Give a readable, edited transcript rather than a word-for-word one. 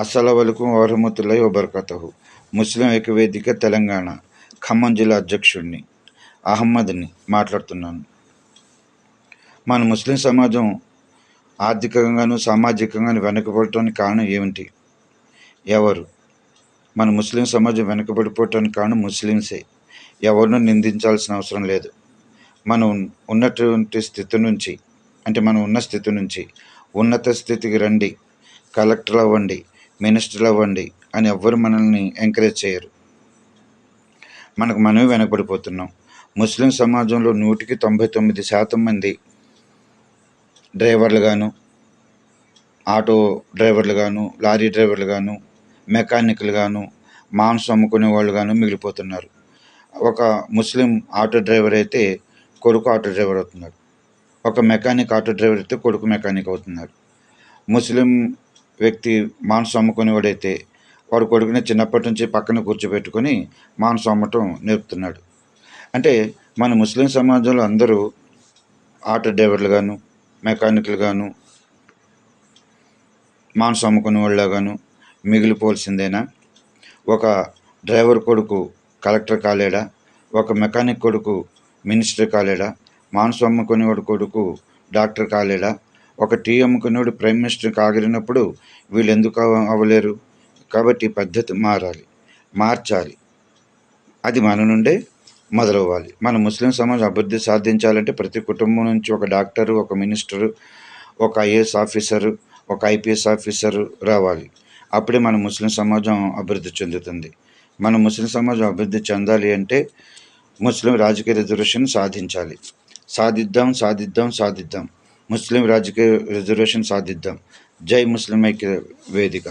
అస్సలవలకు వరహమతుల్లాహి వబర్కతహు. ముస్లిం ఐక్యవేదిక తెలంగాణ ఖమ్మం జిల్లా అధ్యక్షుడిని అహ్మద్ని మాట్లాడుతున్నాను. మన ముస్లిం సమాజం ఆర్థికంగాను సామాజికంగాను వెనుకబడటానికి కారణం ఏమిటి? ఎవరు? మన ముస్లిం సమాజం వెనుకబడిపోవటానికి కారణం ముస్లింసే. ఎవరినూ నిందించాల్సిన అవసరం లేదు. మనం ఉన్నటువంటి స్థితి నుంచి, అంటే మనం ఉన్న స్థితి నుంచి ఉన్నత స్థితికి రండి, కలెక్టర్లు అవ్వండి, మినిస్టర్లు అవ్వండి అని ఎవ్వరు మనల్ని ఎంకరేజ్ చేయరు. మనమే వెనకబడిపోతున్నాం. ముస్లిం సమాజంలో 99% మంది డ్రైవర్లు గాను, ఆటో డ్రైవర్లు గాను, లారీ డ్రైవర్లు గాను, మెకానిక్లు గాను, మాంసం అమ్ముకునే వాళ్ళు గాను మిగిలిపోతున్నారు. ఒక ముస్లిం ఆటో డ్రైవర్ అయితే కొడుకు ఆటో డ్రైవర్ అవుతున్నాడు. ఒక మెకానిక్ ఆటో డ్రైవర్ అయితే కొడుకు మెకానిక్ అవుతున్నారు. ముస్లిం వ్యక్తి మాంసం అమ్ముకునేవాడైతే వాడు కొడుకుని చిన్నప్పటి నుంచి పక్కన కూర్చోబెట్టుకొని మాంసం అమ్మటం నేర్పుతున్నాడు. అంటే మన ముస్లిం సమాజంలో అందరూ ఆటో డ్రైవర్లు గాను, మెకానిక్లు గాను, మాంసం అమ్ముకునే వాళ్ళగాను మిగిలిపోవాల్సిందేనా? ఒక డ్రైవర్ కొడుకు కలెక్టర్ కాలేడా? ఒక మెకానిక్ కొడుకు మినిస్టర్ కాలేడా? మాంసం అమ్ముకునేవాడు కొడుకు డాక్టర్ కాలేడా? ఒక టీ అమ్ముకునేవాడు ప్రైమ్ మినిస్టర్ కాగలిగినప్పుడు వీళ్ళు ఎందుకు అవ్వలేరు? కాబట్టి పద్ధతి మార్చాలి. అది మన నుండే మొదలవ్వాలి. మన ముస్లిం సమాజం అభివృద్ధి సాధించాలంటే ప్రతి కుటుంబం నుంచి ఒక డాక్టరు, ఒక మినిస్టరు, ఒక ఐఏఎస్ ఆఫీసరు, ఒక ఐపీఎస్ ఆఫీసరు రావాలి. అప్పుడే మన ముస్లిం సమాజం అభివృద్ధి చెందుతుంది. మన ముస్లిం సమాజం అభివృద్ధి చెందాలి అంటే ముస్లిం రాజకీయ రిజర్వేషన్ సాధించాలి. సాధిద్దాం. ముస్లిం రాజకీయ రిజర్వేషన్ సాధిద్దాం. జై ముస్లిం ఐక్య వేదిక.